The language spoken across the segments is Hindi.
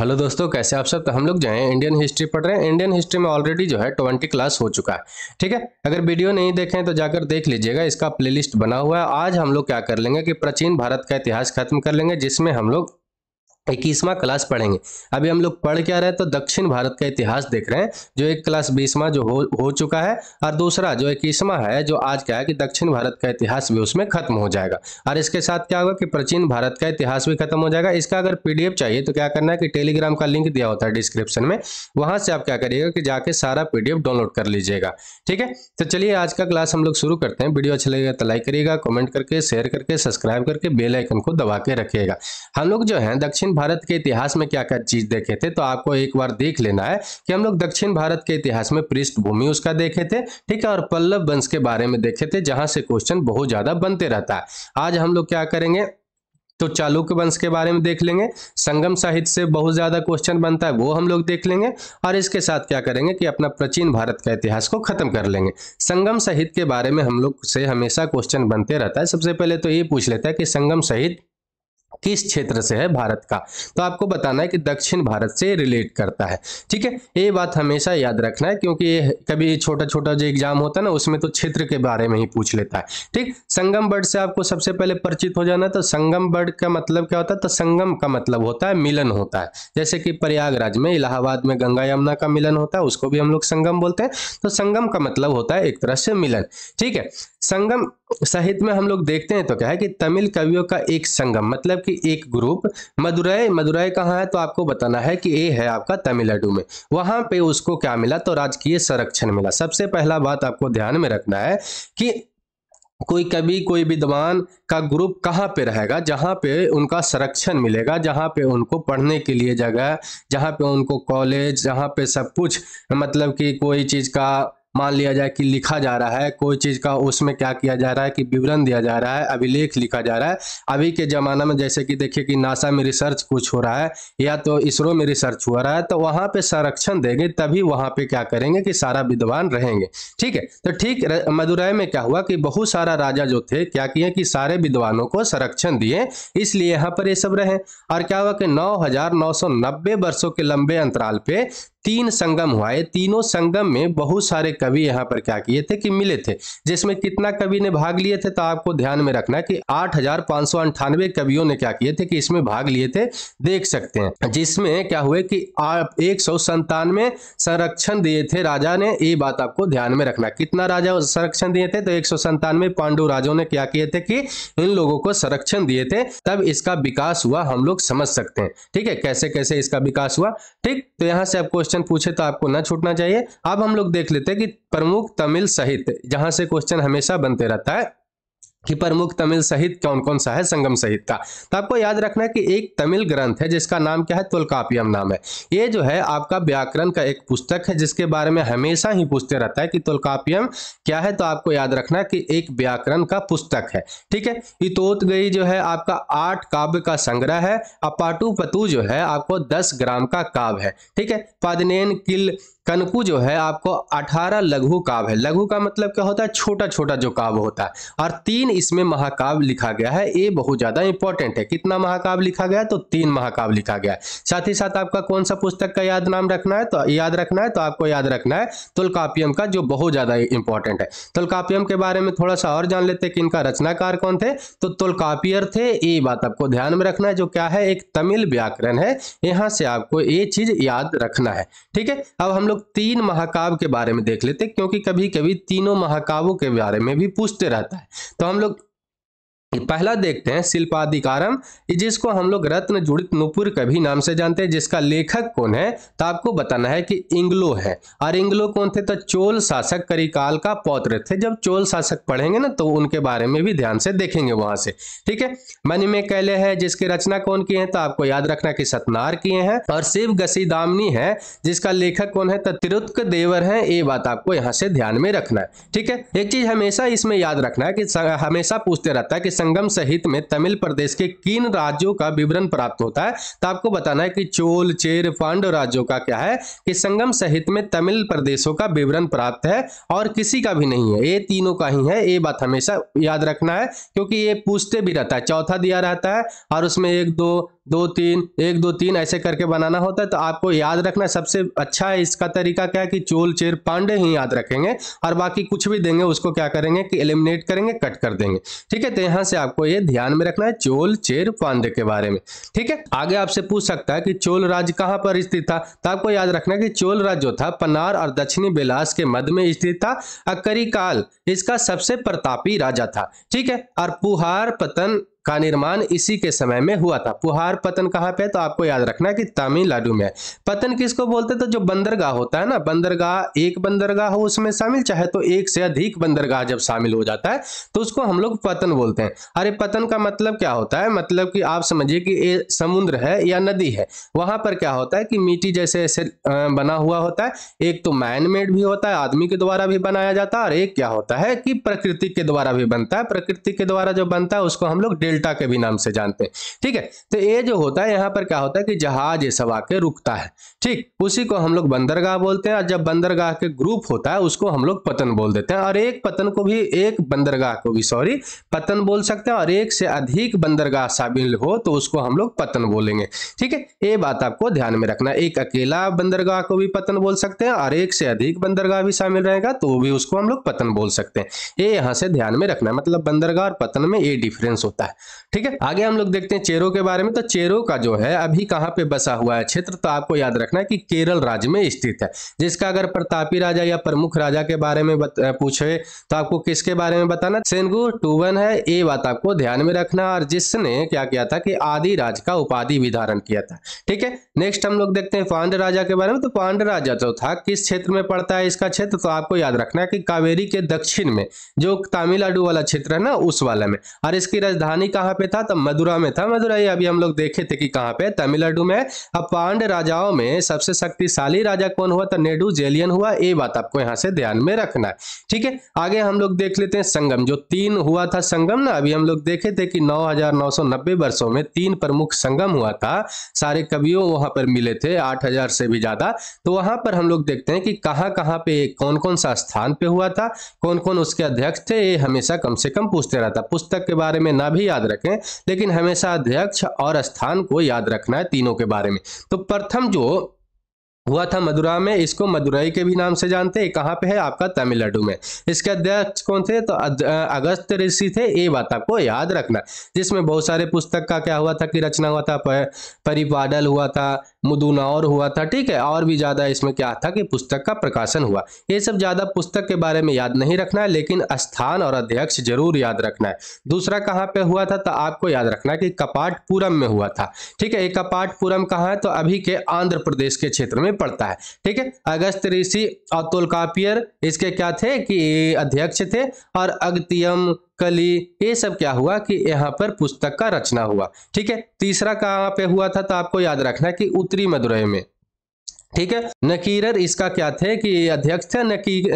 हेलो दोस्तों, कैसे आप सब। तो हम लोग जो है इंडियन हिस्ट्री पढ़ रहे हैं। इंडियन हिस्ट्री में ऑलरेडी जो है 20 क्लास हो चुका है। ठीक है, अगर वीडियो नहीं देखें तो जाकर देख लीजिएगा, इसका प्लेलिस्ट बना हुआ है। आज हम लोग क्या कर लेंगे कि प्राचीन भारत का इतिहास खत्म कर लेंगे, जिसमें हम लोग 21वां क्लास पढ़ेंगे। अभी हम लोग पढ़ क्या रहे हैं तो दक्षिण भारत का इतिहास देख रहे हैं, जो एक क्लास 20वां जो हो चुका है, और दूसरा जो 21वां है जो आज क्या है कि दक्षिण भारत का इतिहास भी उसमें खत्म हो जाएगा। और इसके साथ क्या होगा कि प्राचीन भारत का इतिहास भी खत्म हो जाएगा। इसका अगर पीडीएफ चाहिए तो क्या करना है कि टेलीग्राम का लिंक दिया होता है डिस्क्रिप्शन में, वहां से आप क्या करिएगा कि जाके सारा पीडीएफ डाउनलोड कर लीजिएगा। ठीक है, तो चलिए आज का क्लास हम लोग शुरू करते हैं। वीडियो अच्छा लगेगा तो लाइक करिएगा, कमेंट करके, शेयर करके, सब्सक्राइब करके बेल आइकन को दबा के रखिएगा। हम लोग जो है दक्षिण भारत के इतिहास में क्या क्या चीज देखे थे, तो आपको एक बार देख लेना है कि हम लोग दक्षिण भारत के इतिहास में पृष्ठभूमि उसका देखे थे। ठीक है, और पल्लव वंश के बारे में देखे थे, जहां से क्वेश्चन बहुत ज्यादा बनते रहता है। आज हम लोग क्या करेंगे तो चालुक्य वंश के बारे में देख लेंगे। संगम साहित्य से बहुत ज्यादा क्वेश्चन बनता है, वो हम लोग देख लेंगे। और इसके साथ क्या करेंगे कि अपना प्राचीन भारत का इतिहास को खत्म कर लेंगे। संगम साहित्य के बारे में हम लोग से हमेशा क्वेश्चन बनते रहता है। सबसे पहले तो ये पूछ लेता है कि संगम साहित्य किस क्षेत्र से है भारत का, तो आपको बताना है कि दक्षिण भारत से रिलेट करता है। ठीक है, ये बात हमेशा याद रखना है, क्योंकि ये कभी छोटा छोटा जो एग्जाम होता है ना, उसमें तो क्षेत्र के बारे में ही पूछ लेता है। ठीक, संगम वर्ड से आपको सबसे पहले परिचित हो जाना। तो संगम वर्ड का मतलब क्या होता है, तो संगम का मतलब होता है मिलन होता है। जैसे कि प्रयागराज में, इलाहाबाद में गंगा यमुना का मिलन होता है, उसको भी हम लोग संगम बोलते हैं। तो संगम का मतलब होता है एक तरह से मिलन। ठीक है, संगम साहित्य में हम लोग देखते हैं तो क्या है कि तमिल कवियों का एक संगम, मतलब कि एक ग्रुप। मदुरई कहाँ है, तो आपको बताना है कि ये है आपका तमिलनाडु में। वहां पे उसको क्या मिला, तो राजकीय संरक्षण मिला। सबसे पहला बात आपको ध्यान में रखना है कि कोई कवि, कोई विद्वान का ग्रुप कहाँ पे रहेगा, जहाँ पे उनका संरक्षण मिलेगा, जहाँ पे उनको पढ़ने के लिए जगह, जहाँ पे उनको कॉलेज, जहाँ पे सब कुछ, मतलब कि कोई चीज का मान लिया जाए कि लिखा जा रहा है, कोई चीज का उसमें क्या किया जा रहा है कि विवरण दिया जा रहा है, अभिलेख लिखा जा रहा है। अभी के जमाना में जैसे कि देखिए कि नासा में रिसर्च कुछ हो रहा है, या तो इसरो में रिसर्च हो रहा है, तो वहां पे संरक्षण देंगे, तभी वहां पे क्या करेंगे कि सारा विद्वान रहेंगे। ठीक है, तो ठीक मदुरई में क्या हुआ कि बहुत सारा राजा जो थे क्या किए कि सारे विद्वानों को संरक्षण दिए, इसलिए यहाँ पर ये सब रहे। और क्या हुआ कि 9,990 वर्षों के लंबे अंतराल पे 3 संगम हुआ। ये तीनों संगम में बहुत सारे कवि यहाँ पर क्या किए थे कि मिले थे, जिसमें कितना कवि ने भाग लिए थे, तो आपको ध्यान में रखना है कि 8,598 कवियों ने क्या किए थे कि इसमें भाग लिए थे। देख सकते हैं, जिसमें क्या हुए कि 197 संरक्षण दिए थे राजा ने। ये बात आपको ध्यान में रखना, कितना राजा संरक्षण दिए थे, तो 197 पांडु राजाओं ने क्या किए थे कि इन लोगों को संरक्षण दिए थे। तब इसका विकास हुआ, हम लोग समझ सकते हैं। ठीक है, कैसे कैसे इसका विकास हुआ। ठीक, तो यहां से आप क्वेश्चन पूछे तो आपको ना छूटना चाहिए। अब हम लोग देख लेते हैं कि प्रमुख तमिल साहित्य, जहां से क्वेश्चन हमेशा बनते रहता है कि प्रमुख तमिल साहित्य कौन कौन सा है संगम साहित्य का। तो आपको याद रखना है कि एक तमिल ग्रंथ है जिसका नाम क्या है, तोल्कापियम नाम है। ये जो है आपका व्याकरण का एक पुस्तक है, जिसके बारे में हमेशा ही पूछते रहता है कि तोल्कापियम क्या है। तो आपको याद रखना है कि एक व्याकरण का पुस्तक है। ठीक है, इतोतगई जो है आपका 8 काव्य का संग्रह है। अपाटुपतु जो है आपको 10 ग्राम का काव्य है। ठीक है, पादनेन किल कनकु जो है आपको 18 लघु काव्य है। लघु का मतलब क्या होता है, छोटा छोटा जो काव्य होता है। और 3 इसमें महाकाव्य लिखा गया है। ये बहुत ज्यादा इंपॉर्टेंट है। कितना महाकाव्य लिखा गया है, तो 3 महाकाव्य लिखा गया है। साथ ही साथ आपका कौन सा पुस्तक का याद रखना है, तो आपको याद रखना है तोल्कापियम का, जो बहुत ज्यादा इंपॉर्टेंट है। तोल्कापियम के बारे में थोड़ा सा और जान लेते हैं कि इनका रचनाकार कौन थे, तो तोल्कापियर थे। ये बात आपको ध्यान में रखना है, जो क्या है एक तमिल व्याकरण है। यहां से आपको ये चीज याद रखना है। ठीक है, अब हम लोग 3 महाकाव्य के बारे में देख लेते, क्योंकि कभी कभी तीनों महाकाव्यों के बारे में भी पूछते रहता है। तो हम लोग पहला देखते हैं शिल्पाधिकारम, जिसको हम लोग रत्न जुड़ित नुपुर कभी नाम से जानते हैं। जिसका लेखक कौन है, तो आपको बताना है कि इंग्लो है। और इंग्लो कौन थे, तो चोल शासक करिकाल का पौत्र थे। जब चोल शासक पढ़ेंगे ना, तो उनके बारे में भी ध्यान से देखेंगे वहां से। ठीक है, मणिमेकैले है, जिसकी रचना कौन की है, तो आपको याद रखना कि सतनार किए हैं। और शिव गसीदामनी है, जिसका लेखक कौन है, तो तिरुत्क देवर है। ये बात आपको यहाँ से ध्यान में रखना है। ठीक है, एक चीज हमेशा इसमें याद रखना है कि हमेशा पूछते रहता है कि संगम साहित्य में तमिल प्रदेश के किन राज्यों का विवरण प्राप्त होता है। तो आपको बताना है कि चोल, चेर, पांड्य राज्यों का क्या है कि संगम साहित्य में तमिल प्रदेशों का विवरण प्राप्त है, और किसी का भी नहीं है। ये तीनों का ही है। ये बात हमेशा याद रखना है, क्योंकि ये पूछते भी रहता है। चौथा दिया रहता है और उसमें 1, 2, 2 3 1 2 3 ऐसे करके बनाना होता है। तो आपको याद रखना सबसे अच्छा है इसका तरीका क्या है कि चोल चेर पांडे ही याद रखेंगे, और बाकी कुछ भी देंगे उसको क्या करेंगे कि एलिमिनेट करेंगे, कट कर देंगे। ठीक है, तो यहां से आपको ये ध्यान में रखना है चोल चेर पांडे के बारे में। ठीक है, आगे आपसे पूछ सकता है कि चोल राज्य कहां पर स्थित था, तो आपको याद रखना है कि चोल राज्य जो था पन्नार और दक्षिणी बेलास के मध्य में स्थित था। अक्करी काल इसका सबसे प्रतापी राजा था। ठीक है, और पुहार पतन का निर्माण इसी के समय में हुआ था। पुहार पतन कहाँ पे है, तो आपको याद रखना है कि तमिलनाडु में है। पतन किसको बोलते हैं, तो जो बंदरगाह होता है ना, बंदरगाह, एक बंदरगाह हो उसमें शामिल, चाहे तो एक से अधिक बंदरगाह जब शामिल हो जाता है तो उसको हम लोग पतन बोलते हैं। अरे पतन का मतलब क्या होता है, मतलब कि आप समझिए कि ये समुद्र है या नदी है, वहां पर क्या होता है कि मिट्टी जैसे ऐसे बना हुआ होता है। एक तो मैन मेड भी होता है, आदमी के द्वारा भी बनाया जाता है, और एक क्या होता है कि प्रकृति के द्वारा भी बनता है। प्रकृति के द्वारा जो बनता है उसको हम लोग डेल्टा के भी नाम से जानते हैं। ठीक है, तो ये जो होता है यहाँ पर क्या होता है कि जहाज ये सब आके रुकता है। ठीक, उसी को हम लोग बंदरगाह बोलते हैं, और जब बंदरगाह के ग्रुप होता है उसको हम लोग पतन बोल देते हैं। और एक पतन को भी, एक बंदरगाह को भी पतन बोल सकते हैं, और एक से अधिक बंदरगाह शामिल हो तो उसको हम लोग पतन बोलेंगे। ठीक है, ये बात आपको ध्यान में रखना। एक अकेला बंदरगाह को भी पतन बोल सकते हैं, और एक से अधिक बंदरगाह भी शामिल रहेगा तो भी उसको हम लोग पतन बोल सकते हैं। ये यहाँ से ध्यान में रखना, मतलब बंदरगाह और पतन में ये डिफरेंस होता है। ठीक है, आगे हम लोग देखते हैं चेरो के बारे में। तो चेरो का जो है अभी कहाँ पे बसा हुआ है क्षेत्र, तो आपको याद रखना है कि केरल राज्य में स्थित है। जिसका अगर प्रतापी राजा या प्रमुख राजा के बारे में पूछे तो आपको किसके बारे में बताना, सेनगुर टूवन है, ये बात आपको ध्यान में रखना। और जिसने क्या किया था कि आदि राज का उपाधि भी धारण किया था। ठीक है, नेक्स्ट हम लोग देखते हैं पांड्य राजा के बारे में। तो पांड्य राजा जो था किस क्षेत्र में पड़ता है इसका क्षेत्र, तो आपको याद रखना है कि कावेरी के दक्षिण में, जो तमिलनाडु वाला क्षेत्र है ना उस वाले में। और इसकी राजधानी कहाँ पे था, तो मदुरा में था। मदुरा ये अभी हम लोग देखे थे कि कहाँ पे, तमिलनाडु में। अब पांड्य राजाओं में सबसे शक्तिशाली राजा कौन हुआ, तो नेडुजेलियन हुआ। ये बात आपको यहाँ से ध्यान में रखना है। ठीक है, आगे हम लोग देख लेते हैं संगम, जो 3 हुआ था संगम ना, अभी हम लोग देखे थे कि 9,990 वर्षों में 3 प्रमुख संगम हुआ था। सारे कवियों वहां पर मिले थे, 8,000 से भी ज्यादा। तो वहां पर हम लोग देखते हैं कि कहाँ कहाँ पे कौन कौन सा स्थान पे हुआ था, कौन कौन उसके अध्यक्ष थे। ये हमेशा कम से कम पूछते रहता। पुस्तक के बारे में ना भी याद रखें, लेकिन हमेशा अध्यक्ष और स्थान को याद रखना है तीनों के बारे में। तो प्रथम जो हुआ था मदुरा में, इसको मदुरई के भी नाम से जानते हैं। कहाँ पे है आपका, तमिलनाडु में। इसके अध्यक्ष कौन थे, तो अगस्त ऋषि थे। ये बात आपको याद रखना। जिसमें बहुत सारे पुस्तक का क्या हुआ था कि रचना हुआ था, परिपाडल हुआ था, मुदुनौर हुआ था। ठीक है, और भी ज्यादा इसमें क्या था कि पुस्तक का प्रकाशन हुआ। ये सब ज्यादा पुस्तक के बारे में याद नहीं रखना है, लेकिन स्थान और अध्यक्ष जरूर याद रखना है। दूसरा कहाँ पे हुआ था, तो आपको याद रखना है कि कपाटपुरम में हुआ था। ठीक है, कपाटपुरम कहाँ है, तो अभी के आंध्र प्रदेश के क्षेत्र में पड़ता है। ठीक है, अगस्त ऋषि और तोलकापियर इसके क्या थे कि अध्यक्ष थे, और अगतियम कली ये सब क्या हुआ कि यहाँ पर पुस्तक का रचना हुआ। ठीक है, तीसरा कहाँ पे हुआ था, तो आपको याद रखना है कि उत्तरी मदुरई में। ठीक है, नकीरर इसका क्या थे कि अध्यक्ष थे।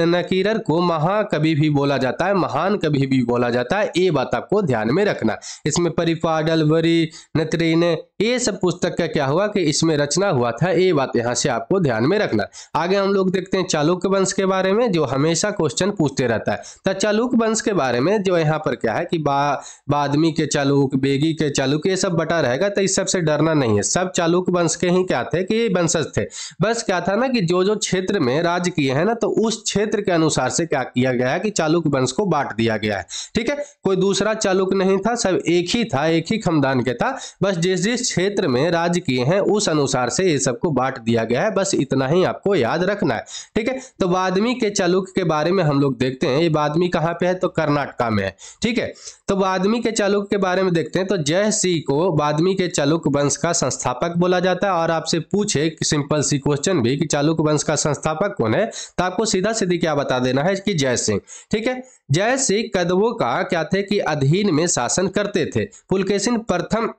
नकीरर को महाकवि भी बोला जाता है, महान कवि भी बोला जाता है। ये बात आपको ध्यान में रखना। इसमें परिपाडल, वरी, नतरीन ये सब पुस्तक का क्या हुआ कि इसमें रचना हुआ था। ये बात यहाँ से आपको ध्यान में रखना। आगे हम लोग देखते हैं चालुक्य वंश के बारे में, जो हमेशा क्वेश्चन पूछते रहता है। तो चालुक्य वंश के बारे में जो यहाँ पर क्या है कि बादमी के चालुक्य, बेगी के चालुक्य, ये सब बटा रहेगा। तो इस सबसे डरना नहीं है, सब चालुक्य वंश के ही क्या थे कि ये वंशज थे। बस क्या था ना कि जो जो क्षेत्र में राज्य किए हैं ना, तो उस क्षेत्र के अनुसार से क्या किया गया है कि चालुक्य वंश को बांट दिया गया है। ठीक है, कोई दूसरा चालुक्य नहीं था, सब एक ही था, एक ही खानदान के था। बस जिस जिस क्षेत्र में राज्य किए हैं उस अनुसार से ये सबको बांट दिया गया है। बस इतना ही आपको याद रखना है। ठीक है, तो बादमी के चालुक्य के बारे में हम लोग देखते हैं। ये बादमी कहाँ पे है, तो कर्नाटका में है। ठीक है, तो बादमी के चालुक्य के बारे में देखते हैं। तो जय सिंह को बादमी के चालुक्य वंश का संस्थापक बोला जाता है। और आपसे पूछे सिंपल सी क्वेश्चन भी कि चालुक्य वंश का संस्थापक कौन है, तो आपको सीधा सीधी क्या बता देना है कि जय सिंह। ठीक है, जय सिंह कदवों का क्या थे कि अधीन में शासन करते थे। पुलकेशिन प्रथम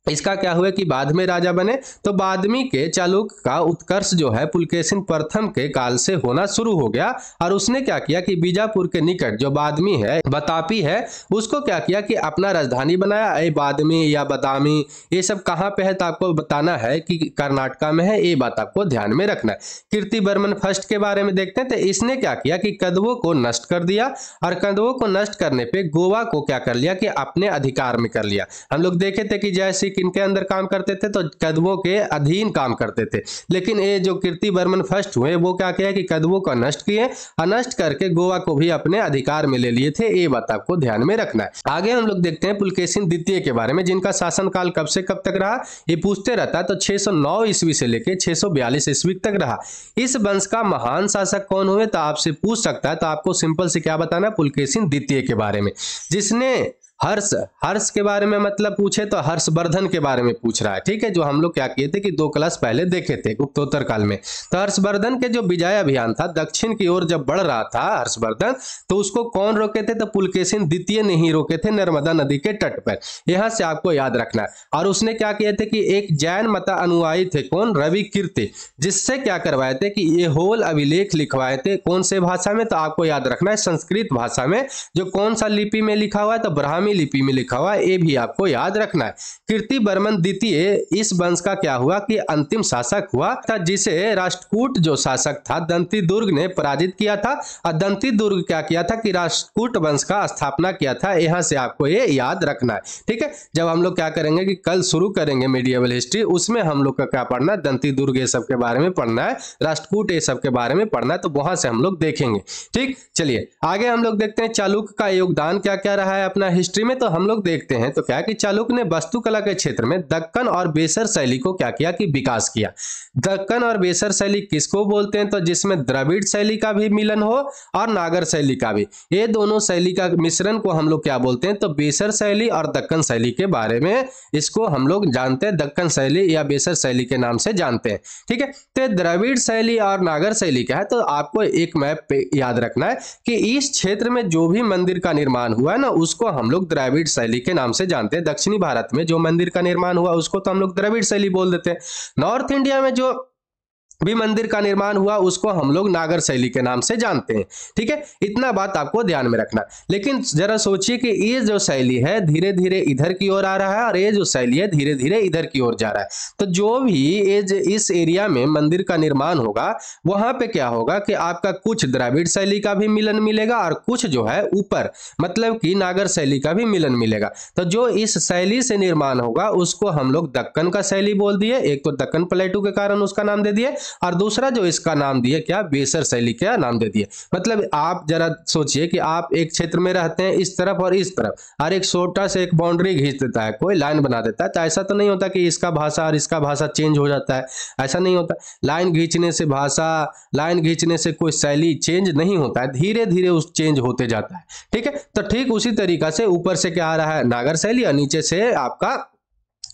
इसका क्या हुआ कि बाद में राजा बने। तो बादमी के चालुक्य का उत्कर्ष जो है पुलकेशिन प्रथम के काल से होना शुरू हो गया। और उसने क्या किया कि बीजापुर के निकट जो बादमी है, बतापी है, उसको क्या किया कि अपना राजधानी बनाया। ए बादमी या बदामी ये सब कहाँ पे है, तो आपको बताना है कि कर्नाटका में है। ये बात आपको ध्यान में रखना है। कीर्तिवर्मन फर्स्ट के बारे में देखते हैं। तो इसने क्या किया कि कदवों को नष्ट कर दिया, और कदवों को नष्ट करने पे गोवा को क्या कर लिया कि अपने अधिकार में कर लिया। हम लोग देखे थे कि जय सिंह किनके अंदर काम करते थे, तो कदवों के अधीन काम करते थे। लेकिन ये जो कीर्तिवर्मन फर्स्ट हुए वो क्या किया कि कदवों को नष्ट किए और नष्ट करके गोवा को भी अपने अधिकार में ले लिए थे। ये बात आपको ध्यान में रखना है। आगे हम लोग देखते हैं पुलकेशिन द्वितीय के बारे में, जिनका शासनकाल कब से कब तक रहा, ये पूछते रहता है। तो 609 ईस्वी से लेकर 642 ईस्वी तक रहा। इस वंश का महान शासक कौन हुए, तो आपसे पूछ सकता है। तो आपको सिंपल से क्या बताना, पुलकेशिन द्वितीय के बारे में, जिसने हर्ष के बारे में मतलब पूछे तो हर्षवर्धन के बारे में पूछ रहा है। ठीक है, जो हम लोग क्या किए थे कि 2 क्लास पहले देखे थे गुप्तोत्तर काल में। तो हर्षवर्धन के जो विजय अभियान था, दक्षिण की ओर जब बढ़ रहा था हर्षवर्धन, तो उसको कौन रोके थे, तो पुलकेशिन द्वितीय ने ही रोके थे, नर्मदा नदी के तट पर। यहां से आपको याद रखना है। और उसने क्या किए थे कि एक जैन मत अनुयायी थे, कौन, रवि कीर्ति, जिससे क्या करवाए थे कि ये होल अभिलेख लिखवाए थे। कौन से भाषा में, तो आपको याद रखना है संस्कृत भाषा में। जो कौन सा लिपि में लिखा हुआ है, तो ब्राह्मी लिपि में लिखा हुआ है, ये भी आपको याद रखना है। कीर्तिवर्मन द्वितीय इस वंश का क्या हुआ कि अंतिम शासक हुआ था, जिसे राष्ट्रकूट जो शासक था दंतीदुर्ग ने पराजित किया था। और दंतीदुर्ग क्या किया था कि राष्ट्रकूट वंश का स्थापना किया था। यहां से आपको ये याद रखना है। ठीक है, जब हम लोग क्या करेंगे कि कल शुरू करेंगे मीडिएवल हिस्ट्री, उसमें हम लोग का क्या पढ़ना है, दंतीदुर्ग ये सब के बारे में पढ़ना है, राष्ट्रकूट ये सब के बारे में पढ़ना है। तो वहां से हम लोग देखेंगे। ठीक, चलिए आगे हम लोग देखते हैं चालुक्य का योगदान क्या क्या रहा है अपना हिस्ट्री में। तो हम लोग देखते हैं तो क्या कि चालुक्य ने वास्तुकला के क्षेत्र में दक्कन और बेसर शैली को क्या किया कि विकास किया। दक्कन और बेसर शैली किसको बोलते हैं, तो जिसमें द्रविड़ शैली का भी मिलन हो और नागर शैली का भी, ये दोनों शैली का मिश्रण को हम लोग क्या बोलते हैं, तो बेसर शैली और दक्कन शैली के बारे में इसको हम लोग जानते हैं, दक्कन शैली या बेसर शैली के नाम से जानते हैं। ठीक है, तो द्रविड़ शैली और नागर शैली क्या है, तो आपको एक मैप पे याद रखना है कि इस क्षेत्र में जो भी मंदिर का निर्माण हुआ है ना, उसको हम लोग द्रविड़ शैली के नाम से जानते हैं। दक्षिणी भारत में जो मंदिर का निर्माण हुआ उसको तो हम लोग द्रविड़ शैली बोल देते हैं। नॉर्थ इंडिया में जो भी मंदिर का निर्माण हुआ उसको हम लोग नागर शैली के नाम से जानते हैं। ठीक है, इतना बात आपको ध्यान में रखना। लेकिन जरा सोचिए कि ये जो शैली है धीरे धीरे इधर की ओर आ रहा है और ये जो शैली है धीरे धीरे इधर की ओर जा रहा है। तो जो भी इस एरिया में मंदिर का निर्माण होगा वहां पे क्या होगा कि आपका कुछ द्रविड़ शैली का भी मिलन मिलेगा और कुछ जो है ऊपर मतलब कि नागर शैली का भी मिलन मिलेगा। तो जो इस शैली से निर्माण होगा उसको हम लोग दक्कन का शैली बोल दिए। एक तो दक्कन प्लेटू के कारण उसका नाम दे दिए, और दूसरा जो इसका नाम दिए क्या, बेसर शैली का नाम दे दिए। मतलब आप जरा सोचिए कि आप एक क्षेत्र में रहते हैं इस तरफ और इस तरफ, और एक छोटा से एक बाउंड्री खींच देता है, कोई लाइन बना देता है। तो ऐसा तो नहीं होता कि इसका भाषा और इसका भाषा चेंज हो जाता है, ऐसा नहीं होता। लाइन खींचने से भाषा, लाइन खींचने से कोई शैली चेंज नहीं होता है, धीरे धीरे उस चेंज होते जाता है। ठीक है, तो ठीक उसी तरीका से ऊपर से क्या आ रहा है, नागर शैली, और नीचे से आपका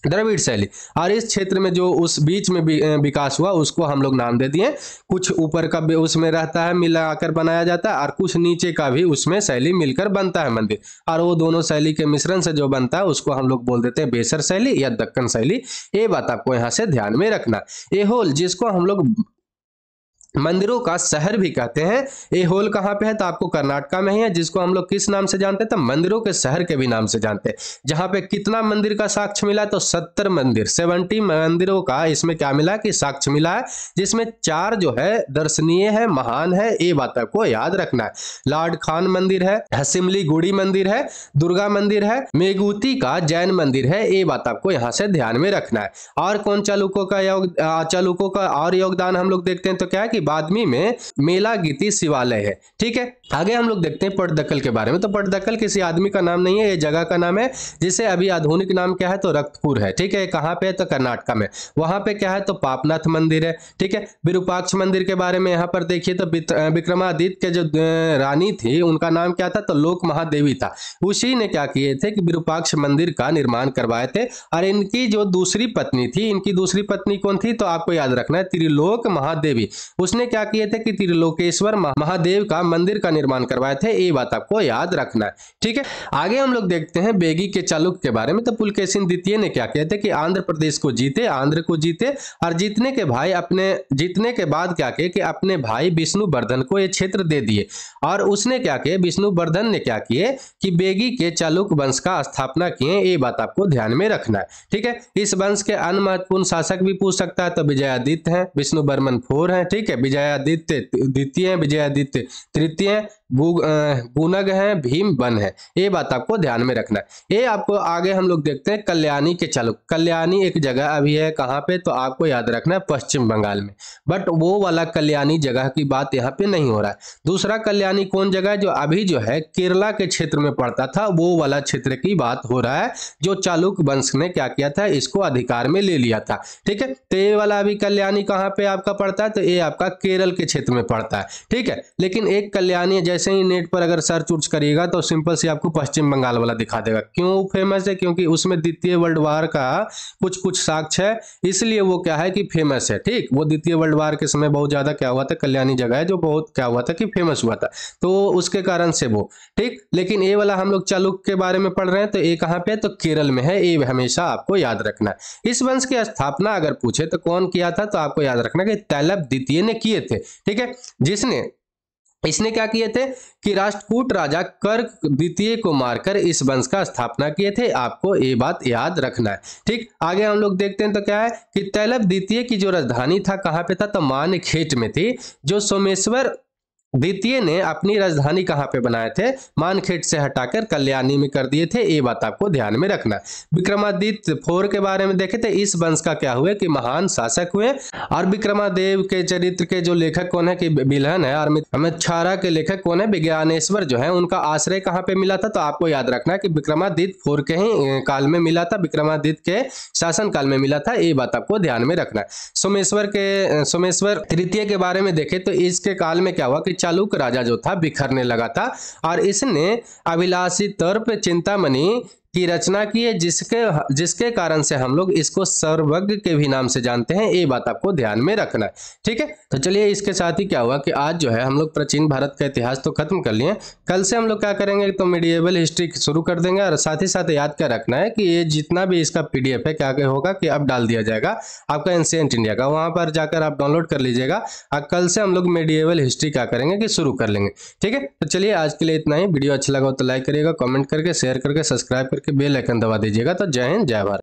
द्रविड़ शैली। और इस क्षेत्र में जो उस बीच में विकास हुआ उसको हम लोग नाम दे दिए। कुछ ऊपर का उसमें रहता है, मिलाकर बनाया जाता है, और कुछ नीचे का भी उसमें शैली मिलकर बनता है मंदिर, और वो दोनों शैली के मिश्रण से जो बनता है उसको हम लोग बोल देते हैं बेसर शैली या दक्कन शैली। ये बात आपको यहाँ से ध्यान में रखना। एहोल, जिसको हम लोग मंदिरों का शहर भी कहते हैं, ये होल कहाँ पे है, तो आपको कर्नाटका में ही है, जिसको हम लोग किस नाम से जानते हैं, तो मंदिरों के शहर के भी नाम से जानते हैं। जहाँ पे कितना मंदिर का साक्ष्य मिला, तो 70 मंदिर, 70 मंदिरों का इसमें क्या मिला कि साक्ष्य मिला है, जिसमें 4 जो है दर्शनीय है, महान है। ये बात आपको याद रखना है। लॉर्ड खान मंदिर है, हसिमली गुड़ी मंदिर है, दुर्गा मंदिर है, मेगुती का जैन मंदिर है। ये बात आपको यहाँ से ध्यान में रखना है। और कौन चालुक्यों का और योगदान हम लोग देखते हैं, तो क्या है कि बादमी में मेलागीती शिवालय है। ठीक है, आगे हम लोग देखते हैं पटदकल के बारे में। तो पटदकल किसी आदमी का नाम नहीं है, ये जगह का नाम है, जिसे अभी आधुनिक नाम क्या है, तो रक्तपुर है। ठीक है, कहाँ पे है, तो कर्नाटका में। वहां पे क्या है, तो पापनाथ मंदिर है। ठीक है, विरूपाक्ष मंदिर के बारे में यहाँ पर देखिए तो विक्रमादित्य के जो रानी थी उनका नाम क्या था, तो लोक महादेवी था। उसी ने क्या किए थे कि विरूपाक्ष मंदिर का निर्माण करवाए थे। और इनकी जो दूसरी पत्नी थी, इनकी दूसरी पत्नी कौन थी, तो आपको याद रखना है त्रिलोक महादेवी। उसने क्या किए थे कि त्रिलोकेश्वर महादेव का मंदिर का निर्माण करवाए थे। ये बात आपको याद रखना है। ठीक है, आगे हम लोग देखते हैं बेगी के चालुक्य के बारे में। तो पुलकेशिन द्वितीय ने क्या किया था कि आंध्र प्रदेश को जीते, आंध्र को जीते, और जीतने के बाद क्या किए कि अपने भाई विष्णुवर्धन को ये क्षेत्र दे दिए। और उसने क्या किया, विष्णुवर्धन ने क्या किए कि बेगी के चालुक्य वंश का स्थापना किए। ये बात आपको ध्यान में रखना है। ठीक है, इस वंश के अन्य महत्वपूर्ण शासक भी पूछ सकता है, तो विजयादित्य है, विष्णुवर्मन 4 है। ठीक है, विजयादित्य द्वितीय, विजयादित्य तृतीय, गुनग है, भीम बन है। ये बात आपको ध्यान में रखना है। ये आपको आगे हम लोग देखते हैं कल्याणी के चालुक्य। कल्याणी एक जगह अभी है कहाँ पे, तो आपको याद रखना है पश्चिम बंगाल में, बट वो वाला कल्याणी जगह की बात यहाँ पे नहीं हो रहा है। दूसरा कल्याणी कौन जगह है, जो अभी जो है केरला के क्षेत्र में पड़ता था, वो वाला क्षेत्र की बात हो रहा है, जो चालुक्य वंश ने क्या किया था, इसको अधिकार में ले लिया था। ठीक है, तो ये वाला अभी कल्याणी कहाँ पे आपका पड़ता है, तो ये आपका केरल के क्षेत्र में पड़ता है। ठीक है, लेकिन एक कल्याणी जैसे ही नेट पर अगर सर्च उर्च करिएगा तो सिंपल से आपको पश्चिम बंगाल वाला दिखा देगा। क्यों फेमस है, क्योंकि उसमें द्वितीय वर्ल्ड वार का कुछ साक्ष्य है, इसलिए वो क्या है कि फेमस है। ठीक, वो द्वितीय वर्ल्ड वार के समय बहुत ज्यादा क्या हुआ था, कल्याणी जगह है जो बहुत क्या हुआ था कि फेमस हुआ था, तो उसके कारण से वो। ठीक, लेकिन ये वाला हम लोग चालुक्य के बारे में पढ़ रहे हैं, तो ये कहाँ पे है, तो केरल में है। ये हमेशा आपको याद रखना है। इस वंश की स्थापना अगर पूछे तो कौन किया था, तो आपको याद रखना कि तैलप द्वितीय ने किए थे। ठीक है, इसने क्या किए थे कि राष्ट्रकूट राजा कर्क द्वितीय को मारकर इस वंश का स्थापना किए थे। आपको ये बात याद रखना है। ठीक, आगे हम लोग देखते हैं तो क्या है कि तैलप द्वितीय की जो राजधानी था कहाँ पे था, तो मानखेट में थी। जो सोमेश्वर द्वितीय ने अपनी राजधानी कहाँ पे बनाए थे, मानखेट से हटाकर कल्याणी में कर दिए थे। ये बात आपको ध्यान में रखना। विक्रमादित्य 4 के बारे में देखे थे, इस वंश का क्या हुए कि महान शासक हुए। और विक्रमादेव के चरित्र के जो लेखक कौन है कि बिल्हन है, और अमितछारा के लेखक कौन है, विज्ञानेश्वर जो है, उनका आश्रय कहाँ पे मिला था, तो आपको याद रखना कि विक्रमादित्य 4 के ही काल में मिला था, विक्रमादित्य के शासन काल में मिला था। ये बात आपको ध्यान में रखना। सोमेश्वर तृतीय के बारे में देखे तो इसके काल में क्या हुआ कि चालुक्य राजा जो था बिखरने लगा था, और इसने अभिलाषी तर्क चिंतामणि की रचना की है, जिसके कारण से हम लोग इसको सर्वज्ञ के भी नाम से जानते हैं। ये बात आपको ध्यान में रखना है। ठीक है, तो चलिए इसके साथ ही क्या हुआ कि आज जो है हम लोग प्राचीन भारत का इतिहास तो खत्म कर लिए। कल से हम लोग क्या करेंगे, तो मिडिएवल हिस्ट्री शुरू कर देंगे। और साथ ही साथ याद क्या रखना है कि ये जितना भी इसका PDF है क्या होगा कि अब डाल दिया जाएगा आपका एंशिएंट इंडिया का, वहां पर जाकर आप डाउनलोड कर लीजिएगा। और कल से हम लोग मिडिएवल हिस्ट्री क्या करेंगे कि शुरू कर लेंगे। ठीक है, तो चलिए आज के लिए इतना ही। वीडियो अच्छा लगा तो लाइक करिएगा, कमेंट करके, शेयर करके, सब्सक्राइब करके बेल आइकन दबा दीजिएगा। तो जय हिंद, जय भारत।